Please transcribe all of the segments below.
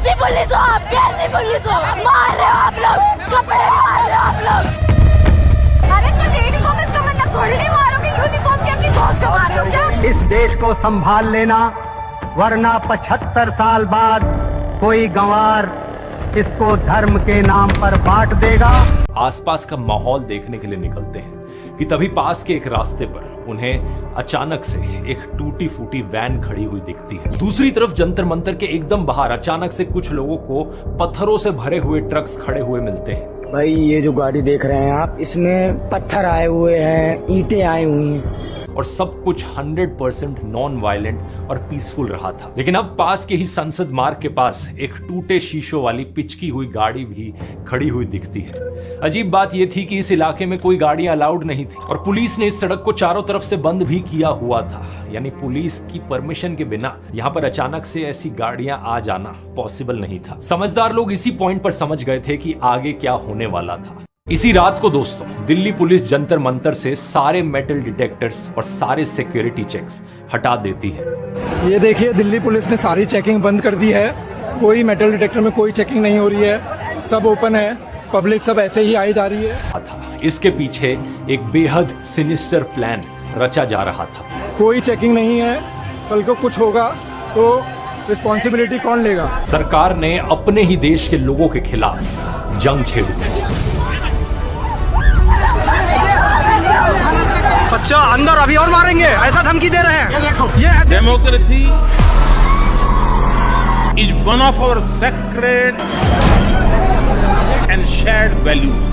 कैसी पुलिस हो आप, कैसी पुलिस हो? मार रहे हो आप लोग, कपड़े मार रहे हो आप लोग। अरे तो यूनिफॉर्म इसका मतलब थोड़ी नहीं मारोगे, यूनिफॉर्म की अपनी फौज से मार रहे हो क्या? इस देश को संभाल लेना, वरना 75 साल बाद कोई गंवार इसको धर्म के नाम पर बांट देगा। आसपास का माहौल देखने के लिए निकलते हैं कि तभी पास के एक रास्ते पर उन्हें अचानक से एक टूटी फूटी वैन खड़ी हुई दिखती है। दूसरी तरफ जंतर मंतर के एकदम बाहर अचानक से कुछ लोगों को पत्थरों से भरे हुए ट्रक्स खड़े हुए मिलते हैं। भाई ये जो गाड़ी देख रहे हैं आप, इसमें पत्थर आए हुए हैं, ईंटें आई हुई हैं और सब कुछ 100% नॉन वायलेंट और पीसफुल रहा था। लेकिन अब पास के ही संसद मार्ग के पास एक टूटे शीशों वाली पिचकी हुई गाड़ी भी खड़ी हुई दिखती है। अजीब बात यह थी कि इस इलाके में कोई गाड़ियां अलाउड नहीं थी और पुलिस ने इस सड़क को चारों तरफ से बंद भी किया हुआ था। यानी पुलिस की परमिशन के बिना यहां पर अचानक से ऐसी गाड़ियां आ जाना पॉसिबल नहीं था। समझदार लोग इसी पॉइंट पर समझ गए थे कि आगे क्या होने वाला था। इसी रात को दोस्तों दिल्ली पुलिस जंतर मंतर से सारे मेटल डिटेक्टर्स और सारे सिक्योरिटी चेक्स हटा देती है। ये देखिए, दिल्ली पुलिस ने सारी चेकिंग बंद कर दी है। कोई मेटल डिटेक्टर में कोई चेकिंग नहीं हो रही है, सब ओपन है, पब्लिक सब ऐसे ही आई जा रही है। इसके पीछे एक बेहद सिनिस्टर प्लान रचा जा रहा था। कोई चेकिंग नहीं है, कल को कुछ होगा तो रिस्पॉन्सिबिलिटी कौन लेगा? सरकार ने अपने ही देश के लोगों के खिलाफ जंग छेड़ी। बच्चा अंदर अभी और मारेंगे, ऐसा धमकी दे रहे हैं। ये देखो, ये है democracy is one of our sacred and shared values.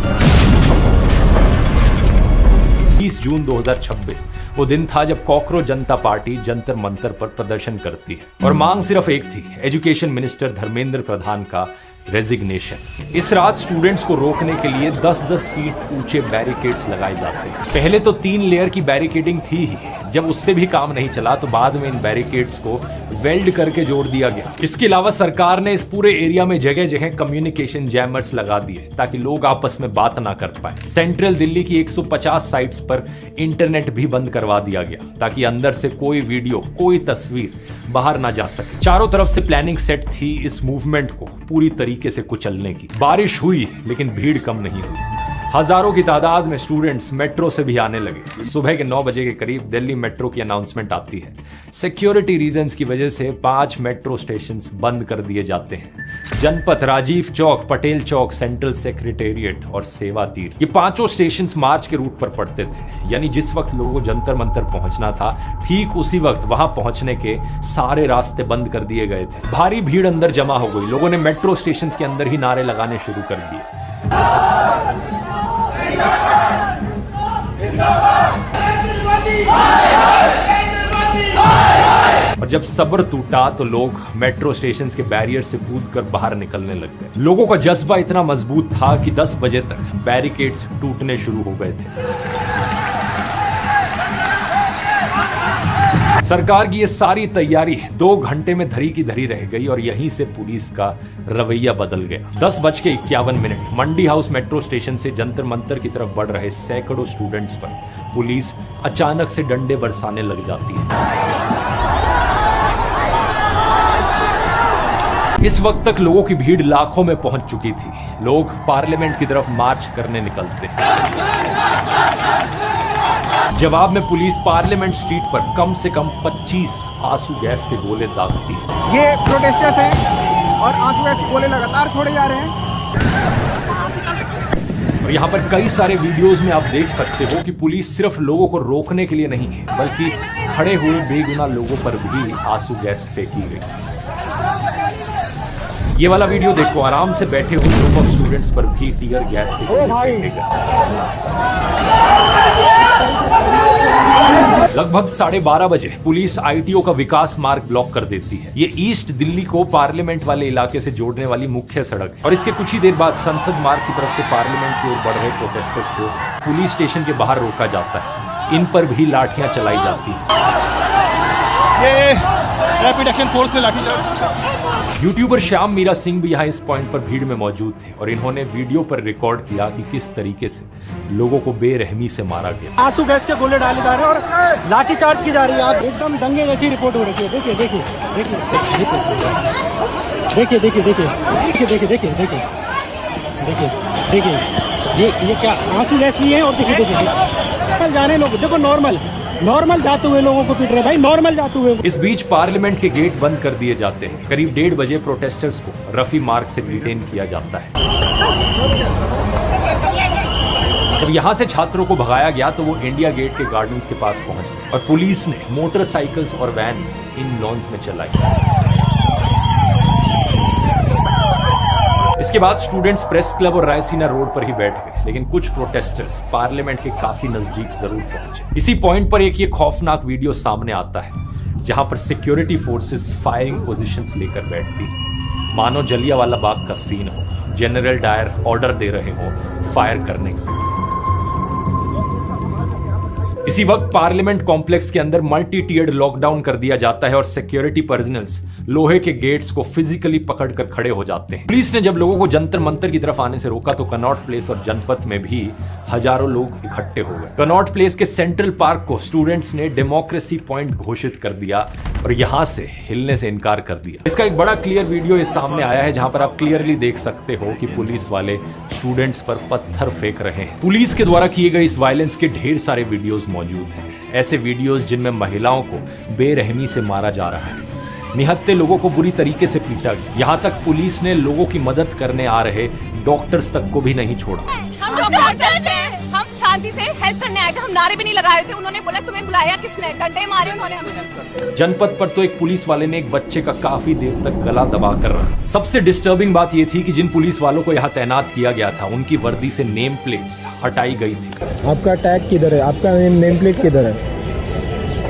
20 जून 2026 वो दिन था जब कॉकरोच जनता पार्टी जंतर मंतर पर प्रदर्शन करती है और मांग सिर्फ एक थी, एजुकेशन मिनिस्टर धर्मेंद्र प्रधान का रेजिग्नेशन। इस रात स्टूडेंट्स को रोकने के लिए 10-10 फीट ऊंचे बैरिकेड्स लगाए जाते हैं। पहले तो 3 लेयर की बैरिकेडिंग थी ही, जब उससे भी काम नहीं चला तो बाद में इन बैरिकेड्स को वेल्ड करके जोड़ दिया गया। इसके अलावा सरकार ने इस पूरे एरिया में जगह जगह कम्युनिकेशन जैमर्स लगा दिए ताकि लोग आपस में बात ना कर पाए। सेंट्रल दिल्ली की 150 साइट्स पर इंटरनेट भी बंद करवा दिया गया ताकि अंदर से कोई वीडियो, कोई तस्वीर बाहर ना जा सके। चारों तरफ से प्लानिंग सेट थी इस मूवमेंट को पूरी तरीके से कुचलने की। बारिश हुई लेकिन भीड़ कम नहीं हुई। हजारों की तादाद में स्टूडेंट्स मेट्रो से भी आने लगे। सुबह के 9 बजे के करीब दिल्ली मेट्रो की अनाउंसमेंट आती है। सिक्योरिटी रीजंस की वजह से 5 मेट्रो स्टेशंस बंद कर दिए जाते हैं। जनपथ, राजीव चौक, पटेल चौक, सेंट्रल सेक्रेटेरिएट और सेवा तीर्थ, ये 5 स्टेशंस मार्च के रूट पर पड़ते थे। यानी जिस वक्त लोगों को जंतर मंतर पहुंचना था, ठीक उसी वक्त वहां पहुंचने के सारे रास्ते बंद कर दिए गए थे। भारी भीड़ अंदर जमा हो गई। लोगों ने मेट्रो स्टेशंस के अंदर ही नारे लगाने शुरू कर दिए। और जब सब्र टूटा तो लोग मेट्रो स्टेशन के बैरियर से कूदकर बाहर निकलने लग गए। लोगों का जज्बा इतना मजबूत था कि 10 बजे तक बैरिकेड्स टूटने शुरू हो गए थे। सरकार की ये सारी तैयारी 2 घंटे में धरी की धरी रह गई और यहीं से पुलिस का रवैया बदल गया। 10:51 मंडी हाउस मेट्रो स्टेशन से जंतर मंतर की तरफ बढ़ रहे सैकड़ों स्टूडेंट्स पर पुलिस अचानक से डंडे बरसाने लग जाती है। इस वक्त तक लोगों की भीड़ लाखों में पहुंच चुकी थी। लोग पार्लियामेंट की तरफ मार्च करने निकलते हैं। जवाब में पुलिस पार्लियामेंट स्ट्रीट पर कम से कम 25 आंसू गैस के गोले दागती है। ये प्रोटेस्टर्स हैं और आंसू गैस के गोले लगातार छोड़े जा रहे हैं। और यहाँ पर कई सारे वीडियोस में आप देख सकते हो कि पुलिस सिर्फ लोगों को रोकने के लिए नहीं है, बल्कि खड़े हुए बेगुनाह लोगों पर भी आंसू गैस फेंकी गई। ये वाला वीडियो देखो, आराम से बैठे हुए ग्रुप ऑफ स्टूडेंट्स पर भी टीयर गैस के गोले फेंके गए। लगभग 12:30 बजे पुलिस आईटीओ का विकास मार्ग ब्लॉक कर देती है। ये ईस्ट दिल्ली को पार्लियामेंट वाले इलाके से जोड़ने वाली मुख्य सड़क है। और इसके कुछ ही देर बाद संसद मार्ग की तरफ से पार्लियामेंट की ओर बढ़ रहे प्रोटेस्टर्स को पुलिस स्टेशन के बाहर रोका जाता है। इन पर भी लाठियां चलाई जाती है। ये रैपिड एक्शन फोर्स ने लाठीचार्ज। यूट्यूबर श्याम मीरा सिंह भी यहाँ इस पॉइंट पर भीड़ में मौजूद थे और इन्होंने वीडियो पर रिकॉर्ड किया कि किस तरीके से लोगों को बेरहमी से मारा गया। आंसू गैस के गोले डाले जा रहे हैं और लाठीचार्ज की जा रही है। आप एकदम दंगे जैसी रिपोर्ट हो रही है। देखिए देखिए देखिए। देखिए देखिए देखिए देखिए देखिए देखिए देखिए देखिए देखिए ये क्या आंसू गैस लिए हैं। और देखिए देखिए कल जाने लोग देखो नॉर्मल जाते हुए लोगों को पीट रहे भाई, नॉर्मल जाते हुए। इस बीच पार्लियामेंट के गेट बंद कर दिए जाते हैं। करीब 1:30 बजे प्रोटेस्टर्स को रफी मार्ग से डिटेन किया जाता है। जब यहां से छात्रों को भगाया गया तो वो इंडिया गेट के गार्डन्स के पास पहुंच गए और पुलिस ने मोटरसाइकिल्स और वैन्स इन लॉन्स में चलाई। इसके बाद स्टूडेंट्स प्रेस क्लब और रायसीना रोड पर ही बैठ गए, लेकिन कुछ प्रोटेस्टर्स पार्लियामेंट के काफी नजदीक जरूर पहुंचे। इसी पॉइंट पर एक ये खौफनाक वीडियो सामने आता है जहां पर सिक्योरिटी फोर्सेस फायरिंग पोजीशंस लेकर बैठती है, मानो जलियांवाला बाग का सीन हो। जनरल डायर ऑर्डर दे रहे हो फायर करने का। इसी वक्त पार्लियामेंट कॉम्प्लेक्स के अंदर मल्टी टीयर्ड लॉकडाउन कर दिया जाता है और सिक्योरिटी पर्सनल्स लोहे के गेट्स को फिजिकली पकड़कर खड़े हो जाते हैं। पुलिस ने जब लोगों को जंतर मंतर की तरफ आने से रोका तो कनॉट प्लेस और जनपथ में भी हजारों लोग इकट्ठे हो गए। कनॉट प्लेस के सेंट्रल पार्क को स्टूडेंट्स ने डेमोक्रेसी पॉइंट घोषित कर दिया और यहां से हिलने से इनकार कर दिया। इसका एक बड़ा क्लियर वीडियो इस सामने आया है जहां पर आप क्लियरली देख सकते हो कि पुलिस वाले स्टूडेंट्स पर पत्थर फेंक रहे हैं। पुलिस के द्वारा किए गए इस वायलेंस के ढेर सारे वीडियोस मौजूद हैं। ऐसे वीडियोस जिनमें महिलाओं को बेरहमी से मारा जा रहा है, निहत्थे लोगों को बुरी तरीके से पीटा गया। यहाँ तक पुलिस ने लोगों की मदद करने आ रहे डॉक्टर्स तक को भी नहीं छोड़ा। हम डॉक्टर्स हैं, हम शांति से हेल्प करने आए थे, हम नारे भी नहीं लगा रहे थे। उन्होंने बोला तुम्हें बुलाया किसने, डंडे मारे उन्होंने हमें। जनपद पर तो एक पुलिस वाले ने एक बच्चे का काफी देर तक गला दबा कर रखा। सबसे डिस्टर्बिंग बात यह थी कि जिन पुलिस वालों को यहाँ तैनात किया गया था उनकी वर्दी से नेम प्लेट्स हटाई गई थी। आपका टैग किधर है? आपका नेम प्लेट किधर है?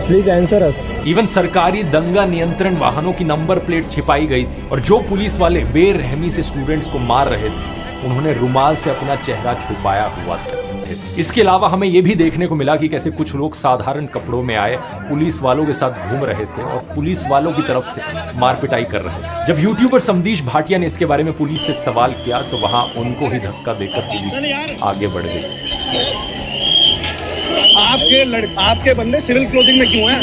Please answer us. इवन सरकारी दंगा नियंत्रण वाहनों की नंबर प्लेट छिपाई गई थी और जो पुलिस वाले बेरहमी से स्टूडेंट्स को मार रहे थे उन्होंने रुमाल से अपना चेहरा छुपाया हुआ था। इसके अलावा हमें यह भी देखने को मिला कि कैसे कुछ लोग साधारण कपड़ों में आए पुलिस वालों के साथ घूम रहे थे और पुलिस वालों की तरफ से मारपिटाई कर रहे थे। जब यूट्यूबर समदीश भाटिया ने इसके बारे में पुलिस से सवाल किया तो वहां उनको ही धक्का देकर पुलिस आगे बढ़ गई। आपके बंदे सिविल क्लोथिंग में क्यों हैं?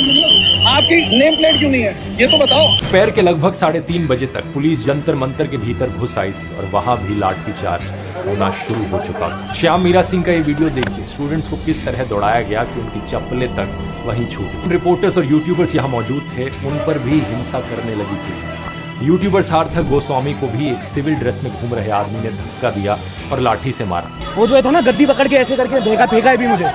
आपकी नेम प्लेट क्यों नहीं है? ये तो बताओ। दोपहर के लगभग 3:30 बजे तक पुलिस जंतर मंतर के भीतर घुस आई थी और वहां भी लाठीचार्ज होना शुरू हो चुका था। श्याम मीरा सिंह का ये वीडियो देखिए, स्टूडेंट्स को किस तरह दौड़ाया गया कि उनकी चप्पलें तक वहीं छूटी। रिपोर्टर्स और यूट्यूबर्स यहाँ मौजूद थे, उन पर भी हिंसा करने लगी थी। यूट्यूबर सार्थक गोस्वामी को भी एक सिविल ड्रेस में घूम रहे आदमी ने धक्का दिया और लाठी से मारा। वो जो था ना गद्दी पकड़ के ऐसे करके फेंका है भी मुझे,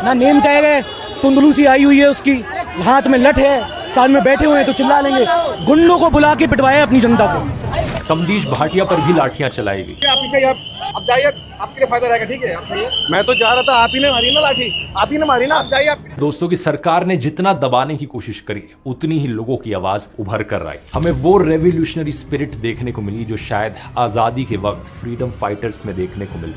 ना नेम टैग है, तुंदलू सी आई हुई है उसकी, हाथ में लठ है, साथ में बैठे हुए हैं तो चिल्ला लेंगे। गुंडों को बुला के पिटवाया अपनी जनता को। समदीश भाटिया पर भी लाठियां चलाई गई। आप जाइए, आपके लिए फायदा रहेगा। ठीक है, आप जाइए। मैं तो जा रहा था, आप ही ने मारी ना लाठी, आप ही ने मारी ना। आप जाइए आप। दोस्तों की सरकार ने जितना दबाने की कोशिश करी उतनी ही लोगों की आवाज उभर कर आई। हमें वो रेवोल्यूशनरी स्पिरिट देखने को मिली जो शायद आजादी के वक्त फ्रीडम फाइटर्स में देखने को मिली।